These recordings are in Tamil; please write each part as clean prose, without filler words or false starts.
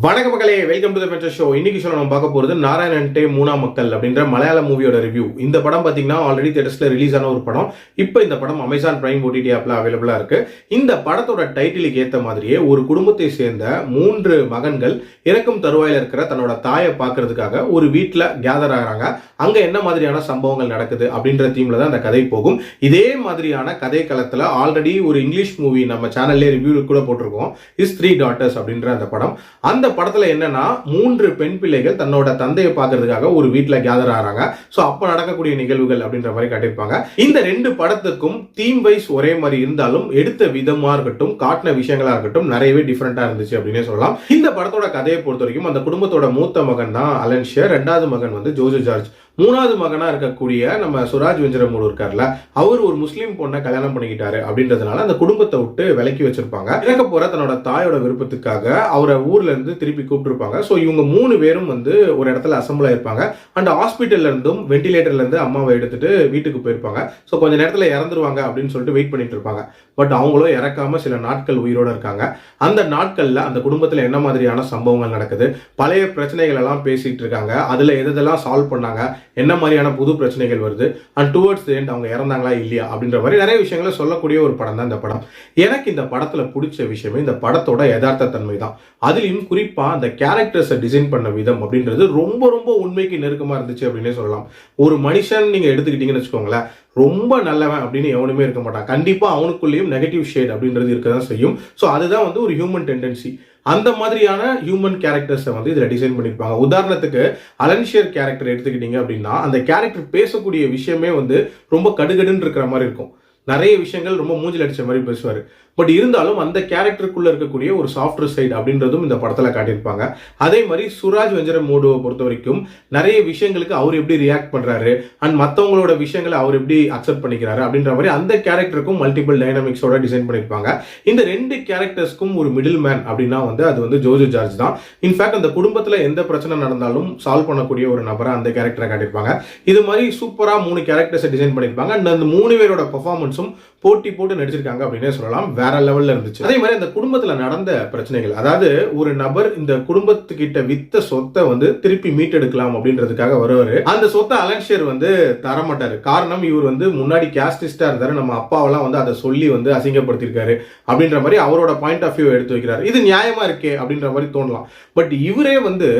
வணக்க மக்களே, welcome to the metro show. இன்னைக்கு ஷோ நம்ம பார்க்க போறது நாராயணன்டே மூணா மக்கள் அப்படின்ற மலையாள மூவியோட ரிவ்யூ. இந்த படம் பாத்தீங்கன்னா ஆல்ரெடி தியேட்டர்ஸ்ல ரிலீஸ் ஆன ஒரு படம். இப்போ இந்த படம் அமேசான் பிரைம் ஓடிடி ஆப்ல அவைலபிளா இருக்கு. இந்த படத்தோட டைட்டிலுக்கு ஏத்த மாதிரியே ஒரு குடும்பத்தை சேர்ந்த 3 மகன்கள் இறக்கும் தருவாயில இருக்கிற தன்னோட தாயை பார்க்கறதுக்காக ஒரு வீட்டுல கேதர் ஆகிறாங்க. அங்க என்ன மாதிரியான சம்பவங்கள் நடக்குது அப்படின்ற தீம்ல தான் அந்த கதை போகும். இதே மாதிரியான கதை களத்துல ஆல்ரெடி ஒரு இங்கிலீஷ் மூவி நம்ம சேனல்ல ரிவ்யூ கூட போட்டிருக்கோம். இஸ் 3 டாட்டர்ஸ் அப்படின்ற அந்த படம். அந்த படத்துல என்னன்னா 3 பெண் பிள்ளைகள் தன்னோட தந்தையை பார்க்கறதுக்காக ஒரு வீட்டுல கேதர் ஆறாங்க. சோ அப்ப நடக்கக்கூடிய நிகழ்வுகள் அப்படின்ற மாதிரி காட்டியிருப்பாங்க. இந்த 2 படத்துக்கும் தீம் வைஸ் ஒரே மாதிரி இருந்தாலும் எடுத்த விதமா இருக்கட்டும், காட்டின விஷயங்களா இருக்கட்டும் நிறையவே டிஃபரெண்டா இருந்துச்சு அப்படின்னே சொல்லலாம். இந்த படத்தோட கதையை பொறுத்த வரைக்கும் அந்த குடும்பத்தோட மூத்த மகன் தான் அலன் ஷியர், 2வது மகன் வந்து ஜோஜோ ஜார்ஜ், 3வது மகனா இருக்கக்கூடிய நம்ம சுராஜ் வெஞ்சரமூடு இருக்கார்ல, அவர் ஒரு முஸ்லீம் பொண்ணை கல்யாணம் பண்ணிக்கிட்டாரு அப்படின்றதுனால அந்த குடும்பத்தை விட்டு விலக்கி வச்சிருப்பாங்க. இறக்க போற தன்னோட தாயோட விருப்பத்துக்காக அவரை ஊர்ல இருந்து திருப்பி கூப்பிட்டுருப்பாங்க. ஸோ இவங்க 3 பேரும் வந்து ஒரு இடத்துல அசம்பிள் ஆயிருப்பாங்க. அண்ட் ஹாஸ்பிட்டல்ல இருந்தும் வெண்டிலேட்டர்ல இருந்து அம்மாவை எடுத்துட்டு வீட்டுக்கு போயிருப்பாங்க. ஸோ கொஞ்ச நேரத்தில் இறந்துருவாங்க அப்படின்னு சொல்லிட்டு வெயிட் பண்ணிட்டு இருப்பாங்க. பட் அவங்களும் இறக்காம சில நாட்கள் உயிரோட இருக்காங்க. அந்த நாட்கள்ல அந்த குடும்பத்தில் என்ன மாதிரியான சம்பவங்கள் நடக்குது, பழைய பிரச்சனைகள் எல்லாம் பேசிட்டு இருக்காங்க, அதுல எதெல்லாம் சால்வ் பண்ணாங்க, என்ன மாதிரியான புது பிரச்சனைகள் வருது, அண்ட் டுவர்ட்ஸ் தி எண்ட் அவங்க இறந்தாங்களா இல்லையா அப்படின்ற மாதிரி நிறைய விஷயங்களை சொல்லக்கூடிய ஒரு படம் தான் இந்த படம். எனக்கு இந்த படத்துல பிடிச்ச விஷயமே இந்த படத்தோட யதார்த்த தன்மை தான். அதுலயும் குறிப்பா அந்த கேரக்டர்ஸை டிசைன் பண்ண விதம் அப்படின்றது ரொம்ப ரொம்ப உண்மைக்கு நெருக்கமா இருந்துச்சு அப்படின்னே சொல்லலாம். ஒரு மனுஷன் நீங்க எடுத்துக்கிட்டீங்கன்னு வச்சுக்கோங்களேன், ரொம்ப நல்லவன் அப்படின்னு எவனுமே இருக்க மாட்டான். கண்டிப்பா அவனுக்குள்ளேயும் நெகட்டிவ் ஷேட் அப்படின்றது இருக்கதான் செய்யும். ஸோ அதுதான் வந்து ஒரு ஹியூமன் டெண்டன்சி. அந்த மாதிரியான ஹியூமன் கேரக்டர்ஸை வந்து இதில் டிசைன் பண்ணியிருப்பாங்க. உதாரணத்துக்கு அலன் ஷியர் கேரக்டர் எடுத்துக்கிட்டீங்க அப்படின்னா அந்த கேரக்டர் பேசக்கூடிய விஷயமே வந்து ரொம்ப கடுகடுன்னு இருக்கிற மாதிரி இருக்கும். நிறைய விஷயங்கள் ரொம்ப மூஞ்சில் அடிச்ச மாதிரி பேசுவார். பட் இருந்தாலும் அந்த கேரக்டருக்குள்ள இருக்கக்கூடிய ஒரு சாஃப்ட்வேர் சைடு அப்படின்றதும் இந்த படத்தில் காட்டியிருப்பாங்க. அதே மாதிரி சுராஜ் வெஞ்சரமூடுவை பொறுத்த வரைக்கும் நிறைய விஷயங்களுக்கு அவர் எப்படி ரியாக்ட் பண்றாரு, அண்ட் மற்றவங்களோட விஷயங்களை அவர் எப்படி அக்செப்ட் பண்ணிக்கிறாரு அப்படின்ற மாதிரி அந்த கேரக்டருக்கும் மல்டிபிள் டைனாமிக்ஸோட டிசைன் பண்ணியிருப்பாங்க. இந்த 2 கேரக்டர்ஸ்க்கும் ஒரு மிடில் மேன் அப்படின்னா வந்து அது வந்து ஜோஜோ ஜார்ஜ் தான். இன்ஃபேக்ட் அந்த குடும்பத்தில் எந்த பிரச்சனை நடந்தாலும் சால்வ் பண்ணக்கூடிய ஒரு நபரா அந்த கேரக்டரை காட்டியிருப்பாங்க. இது மாதிரி சூப்பரா 3 கேரக்டர்ஸை டிசைன் பண்ணியிருப்பாங்க. அண்ட் அந்த 3 பேரோட பெர்ஃபார்மன்ஸும் போட்டி போட்டு நடிச்சிருக்காங்க அப்படின்னே சொல்லலாம். வேற லெவல்ல இருந்துச்சு. அதே மாதிரி அந்த குடும்பத்துல நடந்த பிரச்சனைகள், அதாவது ஒரு நபர் இந்த குடும்பத்துக்கிட்ட வித்த சொத்தை வந்து திருப்பி மீட்டெடுக்கலாம் அப்படின்றதுக்காக வருவாரு. அந்த சொத்தை அலன் ஷியர் வந்து தரமாட்டாரு. காரணம், இவர் வந்து முன்னாடி கேஸ்டிஸ்டா இருந்தாரு, நம்ம அப்பாவெல்லாம் வந்து அதை சொல்லி வந்து அசிங்கப்படுத்திருக்காரு அப்படின்ற மாதிரி அவரோட பாயிண்ட் ஆஃப் வியூ எடுத்து வைக்கிறாரு. இது நியாயமா இருக்கே அப்படின்ற மாதிரி தோணலாம். பட் இவரே வந்து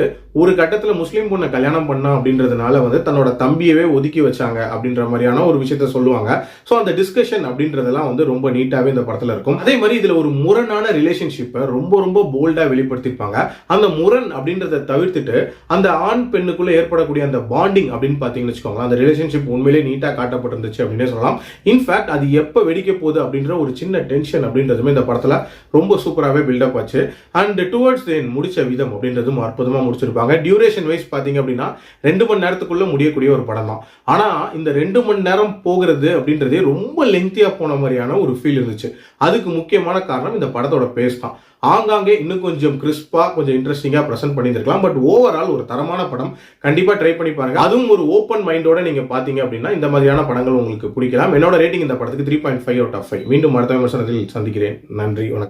ஒரு கட்டத்துல முஸ்லீம் பொண்ணை கல்யாணம் பண்ணா அப்படின்றதுனால வந்து தன்னோட தம்பியவே ஒதுக்கி வச்சாங்க அப்படின்ற மாதிரியான ஒரு விஷயத்த சொல்லுவாங்க. ஸோ அந்த டிஸ்கஷன் அப்படின்றதெல்லாம் வந்து ரொம்ப நீட்டாவே இந்த படத்துல இருக்கும். அதே மாதிரி இதுல ஒரு முரணான ரிலேஷன்ஷிப்பை ரொம்ப ரொம்ப போல்டா வெளிப்படுத்திருப்பாங்க. அந்த முரண் அப்படின்றத தவிர்த்துட்டு அந்த ஆண் பெண்ணுக்குள்ள ஏற்படக்கூடிய அந்த பாண்டிங் அப்படின்னு பாத்தீங்கன்னு வச்சுக்கோங்க, அந்த ரிலேஷன்ஷிப் உண்மையிலே நீட்டா காட்டப்பட்டிருந்துச்சு அப்படின்னே சொல்லலாம். இன்ஃபேக்ட் அது எப்ப வெடிக்க போகுது அப்படின்ற ஒரு சின்ன டென்ஷன் அப்படின்றதுமே இந்த படத்துல ரொம்ப சூப்பராகவே பில்டப் ஆச்சு. அண்ட் டுவர்ட்ஸ் தி எண்ட் முடிச்ச விதம் அப்படின்றதும் அற்புதமா முடிச்சிருப்பாங்க. டியூரேஷன் வைஸ் பாத்தீங்க அப்படின்னா 2 மணி நேரத்துக்குள்ள முடியக்கூடிய ஒரு படம் தான். ஆனா இந்த 2 மணி நேரம் போகிறது அப்படின்றதே ரொம்ப லெங்தியா போன மாதிரியான ஒரு ஃபீல் இருந்துச்சு. அதுக்கு முக்கியமான காரணம் இந்த படத்தோட பேஸ் தான். ஆங்காங்கே இன்னும் கொஞ்சம் கிறிஸ்பா கொஞ்சம் இன்ட்ரெஸ்டிங்கா பிரசன்ட் பண்ணியிருக்கலாம். பட் ஓவரால் ஒரு தரமான படம். கண்டிப்பா ட்ரை பண்ணி பாருங்க. அதுவும் ஒரு ஓப்பன் மைண்டோட நீங்க பாத்தீங்க அப்படின்னா இந்த மாதிரியான படங்கள் உங்களுக்கு பிடிக்கலாம். என்னோட ரேட்டிங் இந்த படத்துக்கு 3.5 out of 5. மீண்டும் அடுத்த விமர்சனத்தில் சந்திக்கிறேன். நன்றி, வணக்கம்.